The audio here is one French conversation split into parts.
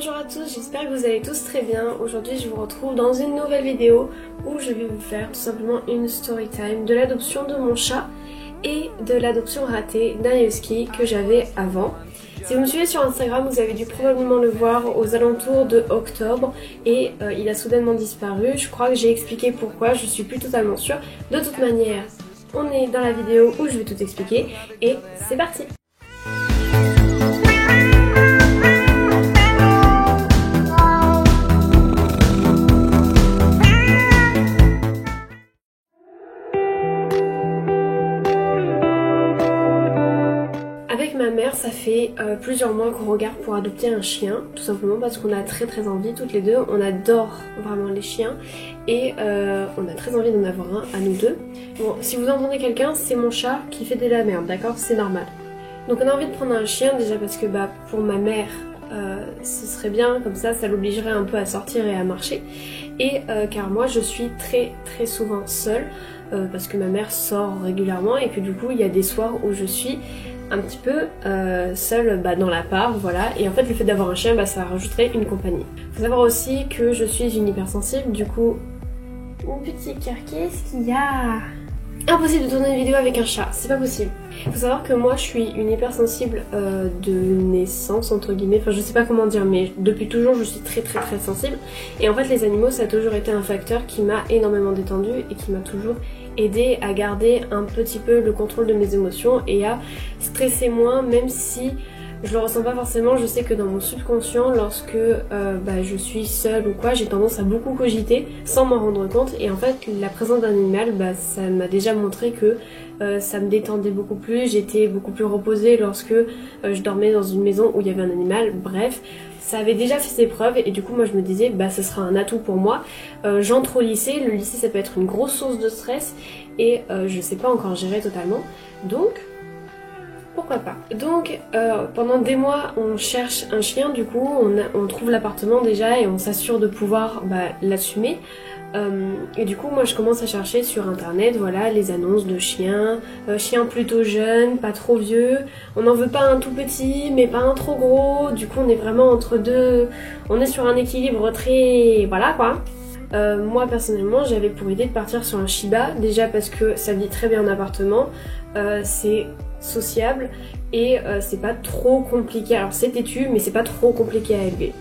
Bonjour à tous, j'espère que vous allez tous très bien. Aujourd'hui je vous retrouve dans une nouvelle vidéo où je vais vous faire tout simplement une story time de l'adoption de mon chat et de l'adoption ratée d'un husky que j'avais avant. Si vous me suivez sur Instagram, vous avez dû probablement le voir aux alentours de octobre et il a soudainement disparu. Je crois que j'ai expliqué pourquoi, je suis plus totalement sûre. De toute manière, on est dans la vidéo où je vais tout expliquer et c'est parti! Avec ma mère, ça fait plusieurs mois qu'on regarde pour adopter un chien, tout simplement parce qu'on a très envie toutes les deux, on adore vraiment les chiens et on a très envie d'en avoir un à nous deux. Bon, si vous entendez quelqu'un, c'est mon chat qui fait de la merde, d'accord? C'est normal. Donc on a envie de prendre un chien déjà parce que pour ma mère, ce serait bien, comme ça l'obligerait un peu à sortir et à marcher. Et car moi je suis très souvent seule parce que ma mère sort régulièrement et que du coup il y a des soirs où je suis un petit peu seule dans l'appart, voilà. Et en fait le fait d'avoir un chien, ça rajouterait une compagnie. Faut savoir aussi que je suis une hypersensible, du coup... Mon petit cœur, qu'est-ce qu'il y a? Impossible de tourner une vidéo avec un chat, c'est pas possible. Faut savoir que moi je suis une hypersensible de naissance entre guillemets, enfin je sais pas comment dire, mais depuis toujours je suis très sensible. Et en fait les animaux ça a toujours été un facteur qui m'a énormément détendue et qui m'a toujours aidé à garder un petit peu le contrôle de mes émotions et à stresser moins, même si je le ressens pas forcément. Je sais que dans mon subconscient, lorsque je suis seule ou quoi, j'ai tendance à beaucoup cogiter sans m'en rendre compte. Et en fait, la présence d'un animal, ça m'a déjà montré que ça me détendait beaucoup plus. J'étais beaucoup plus reposée lorsque je dormais dans une maison où il y avait un animal. Bref, ça avait déjà fait ses preuves et du coup moi je me disais ce sera un atout pour moi. J'entre au lycée, le lycée ça peut être une grosse source de stress et je sais pas encore gérer totalement. Donc... pourquoi pas. Donc pendant des mois on cherche un chien, du coup on trouve l'appartement déjà et on s'assure de pouvoir l'assumer. Et du coup moi je commence à chercher sur internet, voilà, les annonces de chiens, chiens plutôt jeunes, pas trop vieux, on n'en veut pas un tout petit mais pas un trop gros, du coup on est vraiment entre deux, on est sur un équilibre très... voilà quoi. Moi personnellement j'avais pour idée de partir sur un Shiba, déjà parce que ça vit très bien en appartement, c'est sociable et c'est pas trop compliqué, alors c'est têtu mais c'est pas trop compliqué à élever.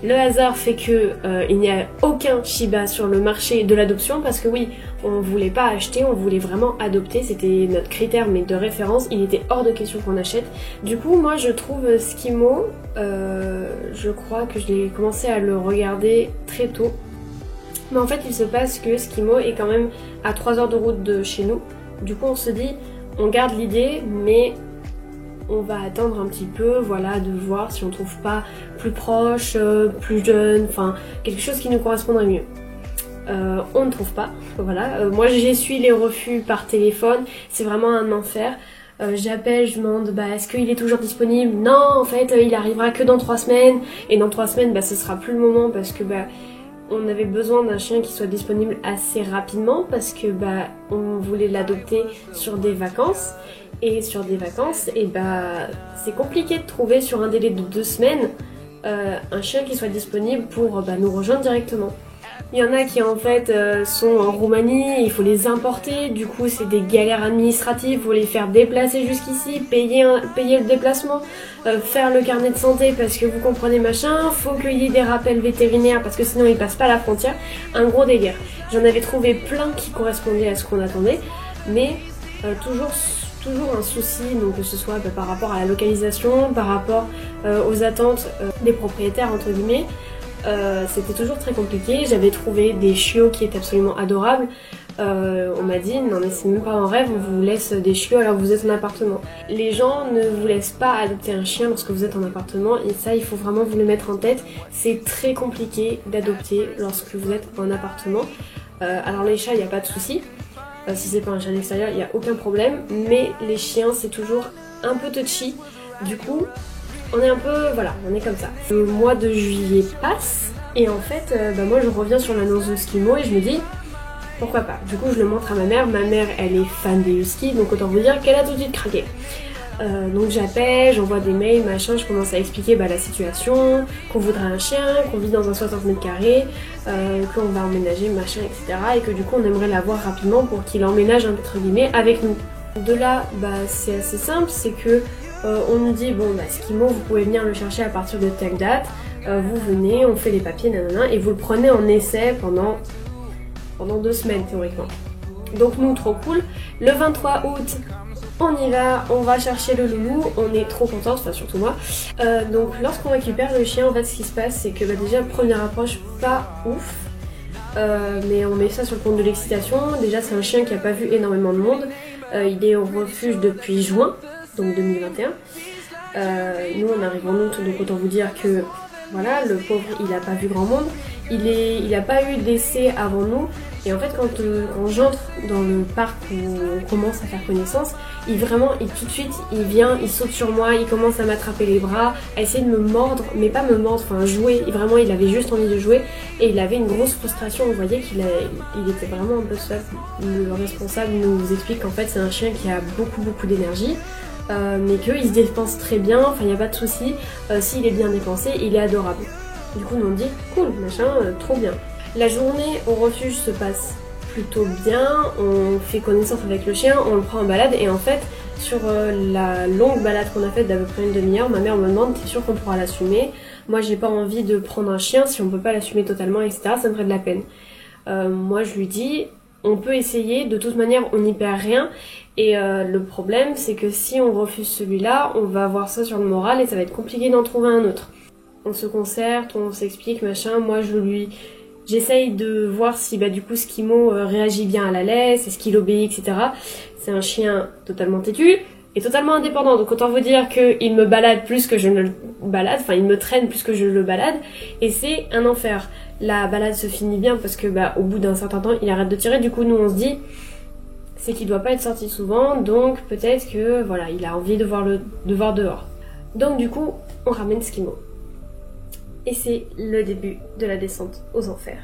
Le hasard fait que il n'y a aucun Shiba sur le marché de l'adoption parce que oui, on voulait pas acheter, on voulait vraiment adopter, c'était notre critère mais de référence, il était hors de question qu'on achète. Du coup moi je trouve Skimo, je crois que je l'ai commencé à le regarder très tôt. Mais en fait il se passe que Skimo est quand même à 3 heures de route de chez nous. Du coup on se dit, on garde l'idée mais on va attendre un petit peu, voilà, de voir si on trouve pas plus proche, plus jeune, enfin quelque chose qui nous correspondrait mieux. On ne trouve pas, voilà. Moi j'essuie les refus par téléphone, c'est vraiment un enfer. J'appelle, je demande est-ce qu'il est toujours disponible? Non, en fait il arrivera que dans 3 semaines et dans 3 semaines ce sera plus le moment parce que on avait besoin d'un chien qui soit disponible assez rapidement parce que on voulait l'adopter sur des vacances et sur des vacances c'est compliqué de trouver sur un délai de 2 semaines un chien qui soit disponible pour nous rejoindre directement. Il y en a qui en fait sont en Roumanie, il faut les importer, du coup c'est des galères administratives, il faut les faire déplacer jusqu'ici, payer le déplacement, faire le carnet de santé parce que vous comprenez machin, faut qu'il y ait des rappels vétérinaires parce que sinon ils passent pas la frontière, un gros délire. J'en avais trouvé plein qui correspondaient à ce qu'on attendait, mais toujours un souci, donc que ce soit par rapport à la localisation, par rapport aux attentes des propriétaires entre guillemets. C'était toujours très compliqué. J'avais trouvé des chiots qui étaient absolument adorables. On m'a dit non mais c'est même pas un rêve, on vous laisse des chiots alors que vous êtes en appartement. Les gens ne vous laissent pas adopter un chien lorsque vous êtes en appartement et ça il faut vraiment vous le mettre en tête. C'est très compliqué d'adopter lorsque vous êtes en appartement. Alors les chats il n'y a pas de souci. Si c'est pas un chien extérieur il n'y a aucun problème. Mais les chiens c'est toujours un peu touchy. Du coup on est un peu, voilà, on est comme ça. Le mois de juillet passe et en fait, moi je reviens sur l'annonce de Skimo et je me dis pourquoi pas. Du coup je le montre à ma mère elle est fan des huskies donc autant vous dire qu'elle a tout de suite craqué. Donc j'appelle, j'envoie des mails, machin, je commence à expliquer la situation, qu'on voudrait un chien, qu'on vit dans un 60 mètres carrés, qu'on va emménager, machin, etc. Et que du coup on aimerait l'avoir rapidement pour qu'il emménage entre guillemets avec nous. De là, c'est assez simple, c'est que on nous dit bon Skimo, vous pouvez venir le chercher à partir de telle date, vous venez, on fait les papiers, nanana, et vous le prenez en essai pendant 2 semaines théoriquement. Donc nous, trop cool. Le 23 août, on y va, on va chercher le loulou, on est trop contents, enfin surtout moi. Donc lorsqu'on récupère le chien, en fait ce qui se passe c'est que déjà première approche pas ouf, mais on met ça sur le compte de l'excitation. Déjà c'est un chien qui a pas vu énormément de monde, il est au refuge depuis juin, donc 2021. Nous on arrive en août, donc autant vous dire que voilà, le pauvre il a pas vu grand monde, il a pas eu d'essai avant nous. Et en fait quand j'entre dans le parc où on commence à faire connaissance, il tout de suite il vient, il saute sur moi, il commence à m'attraper les bras, à essayer de me mordre, mais pas me mordre, enfin jouer, vraiment il avait juste envie de jouer et il avait une grosse frustration, vous voyez qu'il était vraiment un peu seul. Le responsable nous explique qu'en fait c'est un chien qui a beaucoup d'énergie, mais qu'il se dépense très bien, enfin il n'y a pas de souci, s'il est bien dépensé, il est adorable. Du coup nous on dit cool, machin, trop bien. La journée au refuge se passe plutôt bien, on fait connaissance avec le chien, on le prend en balade et en fait sur la longue balade qu'on a faite d'à peu près une demi-heure, ma mère me demande t'es sûre qu'on pourra l'assumer? Moi j'ai pas envie de prendre un chien si on peut pas l'assumer totalement, etc. Ça me ferait de la peine. Moi je lui dis on peut essayer, de toute manière on n'y perd rien et le problème c'est que si on refuse celui-là, on va avoir ça sur le moral et ça va être compliqué d'en trouver un autre. On se concerte, on s'explique, machin, moi j'essaye de voir si du coup Skimo réagit bien à la laisse, est-ce qu'il obéit, etc. C'est un chien totalement têtu et totalement indépendant, donc autant vous dire qu'il me balade plus que je ne le balade, enfin il me traîne plus que je le balade, et c'est un enfer. La balade se finit bien parce que au bout d'un certain temps il arrête de tirer, du coup nous on se dit c'est qu'il doit pas être sorti souvent, donc peut-être que voilà il a envie de voir dehors. Donc du coup on ramène Skimo. Et c'est le début de la descente aux enfers.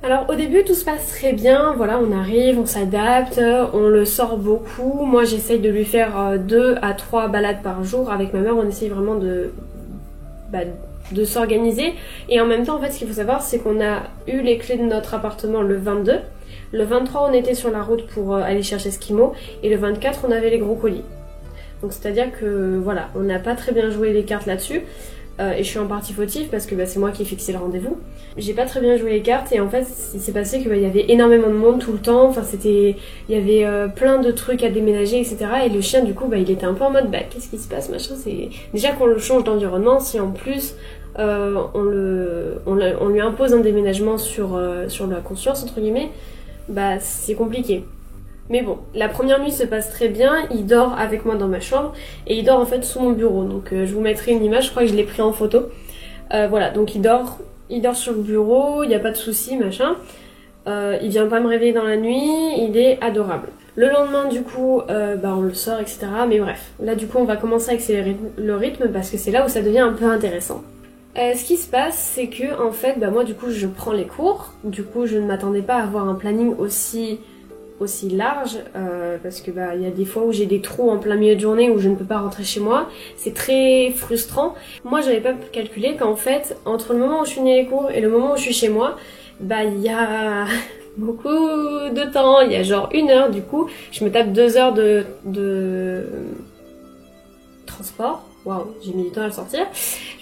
Alors au début tout se passe très bien, voilà on arrive, on s'adapte, on le sort beaucoup. Moi j'essaye de lui faire 2 à 3 balades par jour. Avec ma mère on essaye vraiment de s'organiser. Et en même temps en fait ce qu'il faut savoir c'est qu'on a eu les clés de notre appartement le 22. Le 23 on était sur la route pour aller chercher Skimo. Et le 24 on avait les gros colis. Donc c'est à dire que voilà, on n'a pas très bien joué les cartes là-dessus, et je suis en partie fautive parce que c'est moi qui ai fixé le rendez-vous. J'ai pas très bien joué les cartes et en fait il s'est passé qu'il y avait énormément de monde tout le temps, enfin il y avait plein de trucs à déménager, etc. Et le chien du coup il était un peu en mode qu'est-ce qui se passe machin, c'est déjà qu'on le change d'environnement, si en plus on lui impose un déménagement sur la conscience entre guillemets, c'est compliqué. Mais bon, la première nuit se passe très bien, il dort avec moi dans ma chambre et il dort en fait sous mon bureau. Donc je vous mettrai une image, je crois que je l'ai pris en photo. Voilà, donc il dort sur le bureau, il n'y a pas de souci, machin. Il vient pas me réveiller dans la nuit, il est adorable. Le lendemain du coup, on le sort, etc. Mais bref, là du coup on va commencer à accélérer le rythme parce que c'est là où ça devient un peu intéressant. Ce qui se passe, c'est que en fait, moi du coup je prends les cours. Du coup je ne m'attendais pas à avoir un planning aussi large, parce que il y a des fois où j'ai des trous en plein milieu de journée où je ne peux pas rentrer chez moi, c'est très frustrant. Moi j'avais pas calculé qu'en fait entre le moment où je finis les cours et le moment où je suis chez moi, il y a beaucoup de temps, il y a genre 1 heure, du coup je me tape 2 heures de transport. Waouh, j'ai mis du temps à le sortir.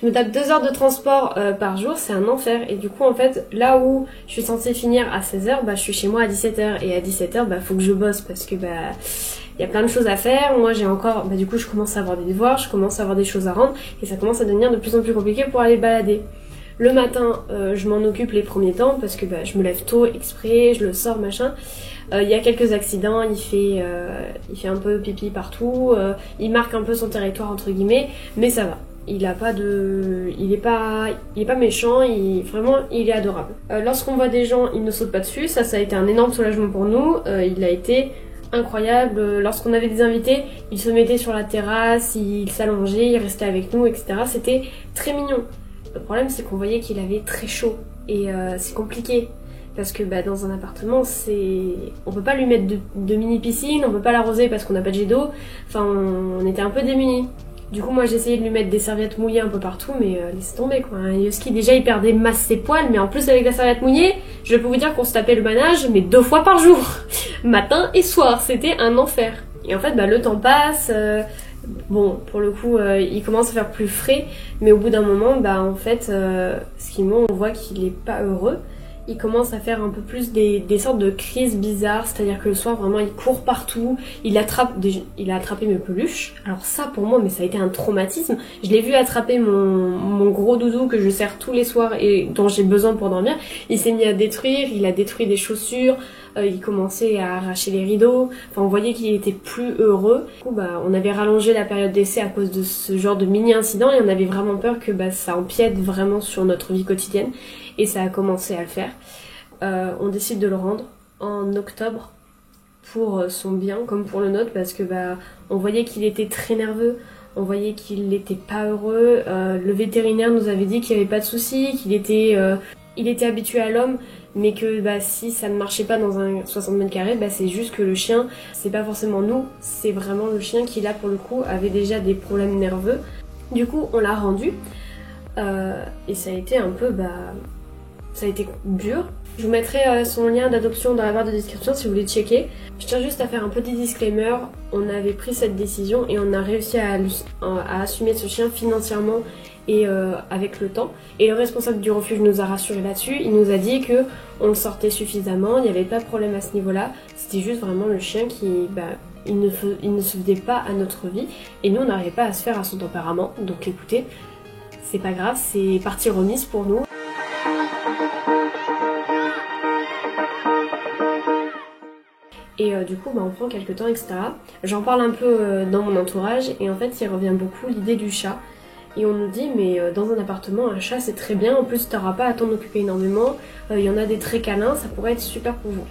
Je me tape 2 heures de transport par jour, c'est un enfer. Et du coup, en fait, là où je suis censée finir à 16h, je suis chez moi à 17h. Et à 17h, faut que je bosse parce que y a plein de choses à faire. Moi, j'ai encore, du coup, je commence à avoir des devoirs, je commence à avoir des choses à rendre. Et ça commence à devenir de plus en plus compliqué pour aller balader. Le matin, je m'en occupe les premiers temps parce que je me lève tôt exprès, je le sors, machin. Il y a quelques accidents, il fait un peu pipi partout, il marque un peu son territoire entre guillemets, mais ça va. Il est pas méchant, vraiment il est adorable. Lorsqu'on voit des gens, il ne saute pas dessus, ça a été un énorme soulagement pour nous. Il a été incroyable. Lorsqu'on avait des invités, il se mettait sur la terrasse, il s'allongeait, il restait avec nous, etc. C'était très mignon. Le problème c'est qu'on voyait qu'il avait très chaud et c'est compliqué. parce que bah, dans un appartement, on peut pas lui mettre de mini piscine, on peut pas l'arroser parce qu'on n'a pas de jet d'eau, enfin on était un peu démunis. Du coup moi j'ai essayé de lui mettre des serviettes mouillées un peu partout, mais laissez tomber quoi. Un husky déjà il perdait masse ses poils, mais en plus avec la serviette mouillée, je peux vous dire qu'on se tapait le manage mais 2 fois par jour, matin et soir, c'était un enfer. Et en fait bah, le temps passe, bon pour le coup il commence à faire plus frais, mais au bout d'un moment bah en fait Skimo on voit qu'il est pas heureux. Il commence à faire un peu plus des sortes de crises bizarres, c'est-à-dire que le soir vraiment il court partout, il a attrapé mes peluches. Alors ça pour moi mais ça a été un traumatisme. Je l'ai vu attraper mon gros doudou que je serre tous les soirs et dont j'ai besoin pour dormir. Il s'est mis à détruire, il a détruit des chaussures, il commençait à arracher les rideaux, enfin on voyait qu'il était plus heureux. Du coup bah on avait rallongé la période d'essai à cause de ce genre de mini incident et on avait vraiment peur que bah, ça empiète vraiment sur notre vie quotidienne. Et ça a commencé à le faire. On décide de le rendre en octobre pour son bien comme pour le nôtre parce que bah on voyait qu'il était très nerveux, on voyait qu'il n'était pas heureux. Le vétérinaire nous avait dit qu'il n'y avait pas de souci, qu'il était, il était habitué à l'homme, mais que bah, si ça ne marchait pas dans un 60 mètres carrés, bah, c'est juste que le chien, c'est pas forcément nous, c'est vraiment le chien qui là pour le coup avait déjà des problèmes nerveux. Du coup on l'a rendu et ça a été un peu ça a été dur. Je vous mettrai son lien d'adoption dans la barre de description si vous voulez checker. Je tiens juste à faire un petit disclaimer. On avait pris cette décision et on a réussi à assumer ce chien financièrement et avec le temps. Et le responsable du refuge nous a rassurés là-dessus. Il nous a dit que on le sortait suffisamment, il n'y avait pas de problème à ce niveau-là. C'était juste vraiment le chien qui... il ne se faisait pas à notre vie et nous on n'arrivait pas à se faire à son tempérament. Donc écoutez, c'est pas grave, c'est partie remise pour nous. Et du coup bah, on prend quelques temps etc. J'en parle un peu dans mon entourage et en fait il revient beaucoup l'idée du chat. Et on nous dit mais dans un appartement un chat c'est très bien, en plus t'auras pas à t'en occuper énormément, il y en a des très câlins, ça pourrait être super pour vous.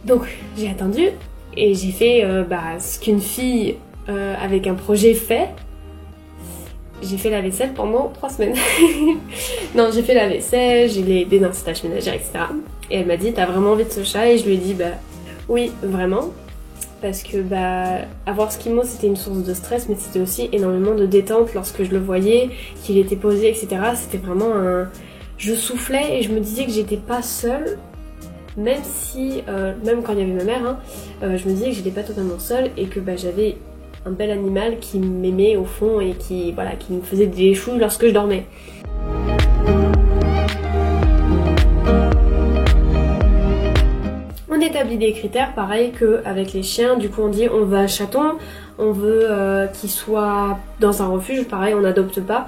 Donc j'ai attendu et j'ai fait ce qu'une fille avec un projet fait. J'ai fait la vaisselle pendant 3 semaines. Non j'ai fait la vaisselle, j'ai aidé dans ses tâches ménagères etc. Et elle m'a dit t'as vraiment envie de ce chat? Et je lui ai dit oui, vraiment, parce que avoir Skimo c'était une source de stress, mais c'était aussi énormément de détente lorsque je le voyais, qu'il était posé, etc. C'était vraiment un... Je soufflais et je me disais que j'étais pas seule, même si, même quand il y avait ma mère, je me disais que j'étais pas totalement seule et que j'avais un bel animal qui m'aimait au fond et qui me faisait des chouilles lorsque je dormais. On établit des critères pareil qu'avec les chiens, du coup on dit on veut un chaton, on veut qu'il soit dans un refuge, pareil on n'adopte pas.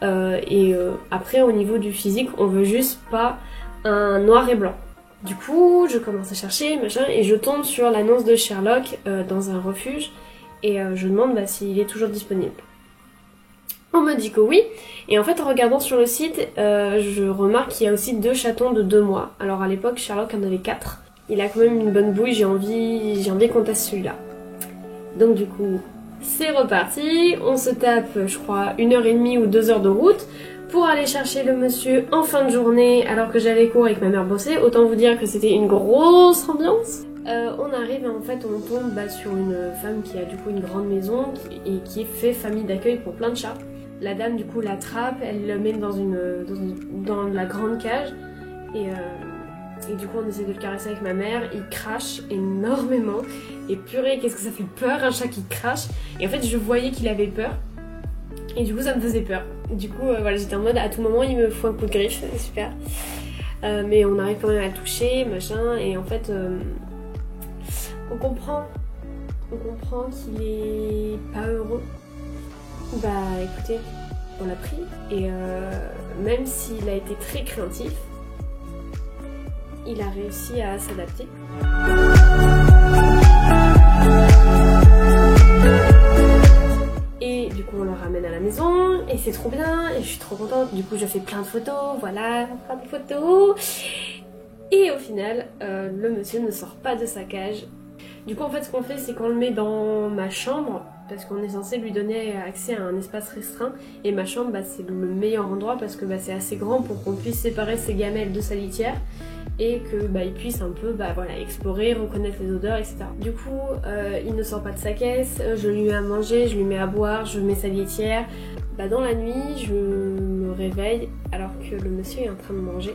Après au niveau du physique, on veut juste pas un noir et blanc. Du coup je commence à chercher machin et je tombe sur l'annonce de Sherlock dans un refuge et je demande s'il est toujours disponible. On me dit que oui, et en fait en regardant sur le site, je remarque qu'il y a aussi 2 chatons de 2 mois. Alors à l'époque Sherlock en avait 4. Il a quand même une bonne bouille, j'ai envie qu'on teste celui-là. Donc du coup, c'est reparti, on se tape, je crois, 1h30 ou 2 heures de route pour aller chercher le monsieur en fin de journée alors que j'avais cours et que ma mère bossait. Autant vous dire que c'était une grosse ambiance. On arrive et en fait on tombe sur une femme qui a du coup une grande maison et qui fait famille d'accueil pour plein de chats. La dame du coup l'attrape, elle le met dans la grande cage et du coup on essaie de le caresser avec ma mère, il crache énormément et purée qu'est-ce que ça fait peur un chat qui crache. Et en fait je voyais qu'il avait peur et du coup ça me faisait peur. Du coup j'étais en mode à tout moment il me fout un coup de griffe, c'est super. Mais on arrive quand même à le toucher, machin, et en fait on comprend qu'il est pas heureux. Écoutez, on l'a pris et même s'il a été très craintif, il a réussi à s'adapter. Et du coup on le ramène à la maison et c'est trop bien et je suis trop contente. Du coup je fais plein de photos, voilà, plein de photos. Et au final, le monsieur ne sort pas de sa cage. Du coup en fait ce qu'on fait c'est qu'on le met dans ma chambre parce qu'on est censé lui donner accès à un espace restreint et ma chambre c'est le meilleur endroit parce que c'est assez grand pour qu'on puisse séparer ses gamelles de sa litière et que il puisse un peu voilà, explorer, reconnaître les odeurs, etc. Du coup, il ne sort pas de sa caisse, je lui mets à manger, je lui mets à boire, je mets sa litière. Dans la nuit, je me réveille alors que le monsieur est en train de manger.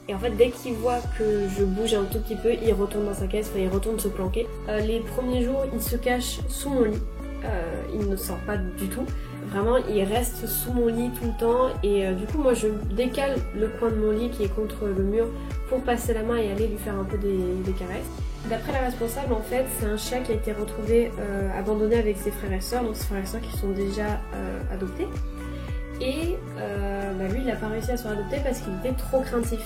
Et en fait, dès qu'il voit que je bouge un tout petit peu, il retourne dans sa caisse, il retourne se planquer. Les premiers jours, il se cache sous mon lit. Il ne sort pas du tout. Vraiment, il reste sous mon lit tout le temps. Et du coup, moi, je décale le coin de mon lit qui est contre le mur pour passer la main et aller lui faire un peu des caresses. D'après la responsable, en fait, c'est un chat qui a été retrouvé abandonné avec ses frères et sœurs, donc ses frères et sœurs qui sont déjà adoptés. Et lui, il n'a pas réussi à se faire adopter parce qu'il était trop craintif.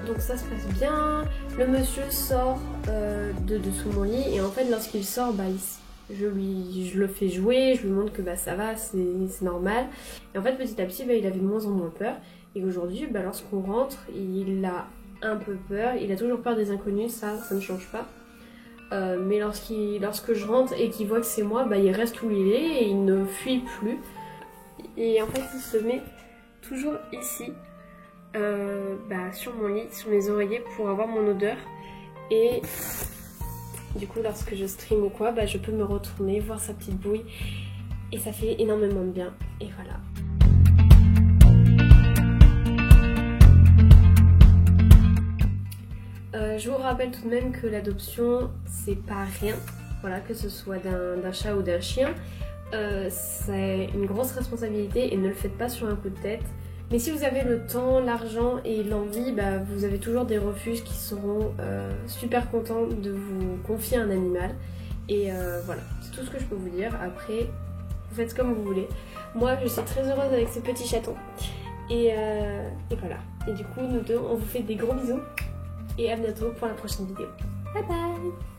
Donc ça se passe bien. Le monsieur sort de dessous mon lit et en fait, lorsqu'il sort, je le fais jouer, je lui montre que ça va, c'est normal. Et en fait, petit à petit, il avait de moins en moins peur. Et aujourd'hui, lorsqu'on rentre, il a un peu peur. Il a toujours peur des inconnus, ça ne change pas. Mais lorsque je rentre et qu'il voit que c'est moi, il reste où il est et il ne fuit plus. Et en fait, il se met toujours ici, sur mon lit, sur mes oreillers pour avoir mon odeur. Et du coup, lorsque je stream ou quoi, je peux me retourner, voir sa petite bouille. Et ça fait énormément de bien. Et voilà. Je vous rappelle tout de même que l'adoption, c'est pas rien. Voilà, que ce soit d'un chat ou d'un chien. C'est une grosse responsabilité et ne le faites pas sur un coup de tête. Mais si vous avez le temps, l'argent et l'envie, vous avez toujours des refuges qui seront super contents de vous confier un animal. Et voilà, c'est tout ce que je peux vous dire. Après, vous faites comme vous voulez. Moi, je suis très heureuse avec ces petits chatons. Et voilà. Et du coup, nous deux, on vous fait des gros bisous. Et à bientôt pour la prochaine vidéo. Bye bye!